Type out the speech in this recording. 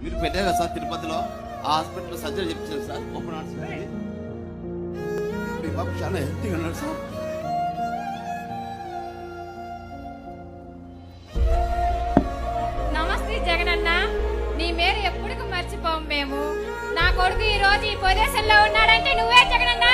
మీరు పెట్టారు కదా సార్ తిరుపతిలో, ఆ హాస్పిటల్లో సర్జరీ చెప్పించారు సార్, ఓపెన్ హార్ట్ సర్జరీ. మీ బాబు చాలా హెల్తీగా ఉన్నాడు సార్. నమస్తే జగనన్న, నీ మేర ఎప్పటికీ మర్చిపోము మేము. నా కొడుకు ఈ రోజు ఈ పొజిషన్ లో ఉన్నాడంటే నువ్వే జగనన్న.